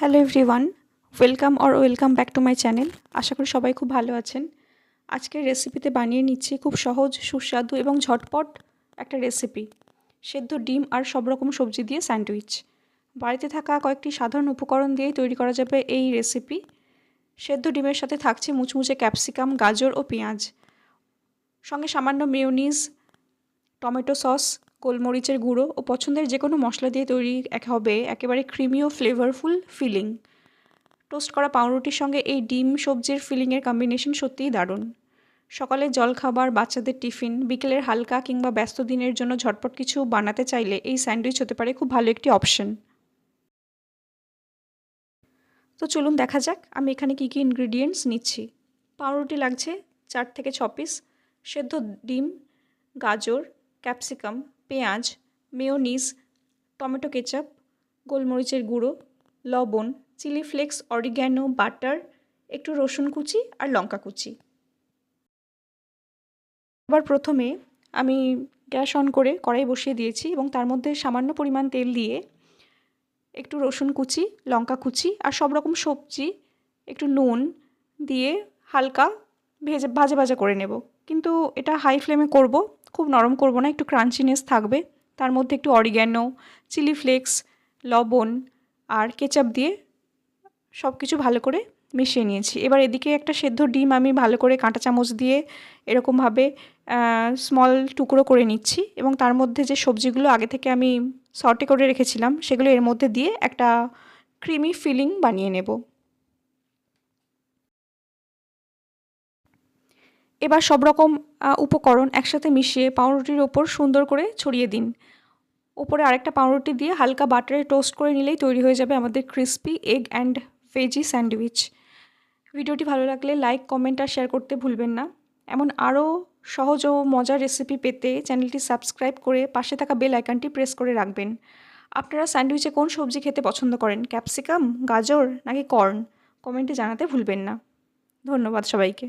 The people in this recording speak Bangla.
Hello everyone, welcome back to my channel. আশা করি সবাই খুব ভালো আছেন। আজকের রেসিপিতে বানিয়ে নিচ্ছি খুব সহজ, সুস্বাদু এবং ঝটপট একটা রেসিপি, সেদ্ধ ডিম আর সব রকম সবজি দিয়ে স্যান্ডউইচ। বাড়িতে থাকা কয়েকটি সাধারণ উপকরণ দিয়েই তৈরি করা যাবে এই রেসিপি। সেদ্ধ ডিমের সাথে থাকছে মুচমুচে ক্যাপসিকাম, গাজর ও পেঁয়াজ, সঙ্গে সামান্য মেয়োনিজ, টমেটো সস, গোলমরিচের গুঁড়ো ও পছন্দের যে কোনো মশলা দিয়ে তৈরি হবে একেবারে ক্রিমি ও ফ্লেভারফুল ফিলিং। টোস্ট করা পাউরুটির সঙ্গে এই ডিম সবজির ফিলিংয়ের কম্বিনেশন সত্যিই দারুণ। সকালের জলখাবার, বাচ্চাদের টিফিন, বিকেলের হালকা কিংবা ব্যস্ত দিনের জন্য ঝটপট কিছু বানাতে চাইলে এই স্যান্ডউইচ হতে পারে খুব ভালো একটি অপশন। তো চলুন দেখা যাক আমি এখানে কী কী ইনগ্রিডিয়েন্টস নিচ্ছি। পাউরুটি লাগছে 4 থেকে 6 পিস, সেদ্ধ ডিম, গাজর, ক্যাপসিকাম, পেঁয়াজ, মেয়োনিজ, টমেটো কেচাপ, গোলমরিচের গুঁড়ো, লবণ, চিলি ফ্লেক্স, অরিগ্যানো, বাটার, একটু রসুন কুচি আর লঙ্কা কুচি। এবার প্রথমে আমি গ্যাস অন করে কড়াই বসিয়ে দিয়েছি এবং তার মধ্যে সামান্য পরিমাণ তেল দিয়ে একটু রসুন কুচি, লঙ্কা কুচি আর সব রকম সবজি, একটু নুন দিয়ে হালকা ভাজা ভাজা করে নেব। কিন্তু এটা হাই ফ্লেমে করব, খুব নরম করব না, একটু ক্রাঞ্চিনেস থাকবে। তার মধ্যে একটু অরিগ্যানো, চিলি ফ্লেক্স, লবণ আর কেচাপ দিয়ে সব কিছু ভালো করে মিশিয়ে নিয়েছি। এবার এদিকে একটা সেদ্ধ ডিম আমি ভালো করে কাঁটা চামচ দিয়ে এরকমভাবে স্মল টুকরো করে নিচ্ছি এবং তার মধ্যে যে সবজিগুলো আগে থেকে আমি সটে করে রেখেছিলাম সেগুলো এর মধ্যে দিয়ে একটা ক্রিমি ফিলিং বানিয়ে নেব। এবার সব রকম উপকরণ একসাথে মিশিয়ে পাউরুটির ওপর সুন্দর করে ছড়িয়ে দিন। ওপরে আরেকটা পাউরুটি দিয়ে হালকা বাটারে টোস্ট করে নিলেই তৈরি হয়ে যাবে আমাদের crispy egg and veggie sandwich. ভিডিওটি ভালো লাগলে লাইক, কমেন্ট আর শেয়ার করতে ভুলবেন না। এমন আরও সহজ ও মজার রেসিপি পেতে চ্যানেলটি সাবস্ক্রাইব করে পাশে থাকা বেল আইকনটি প্রেস করে রাখবেন। আপনারা স্যান্ডউইচে কোন সবজি খেতে পছন্দ করেন? ক্যাপসিকাম, গাজর নাকি কর্ন? কমেন্টে জানাতে ভুলবেন না। ধন্যবাদ সবাইকে।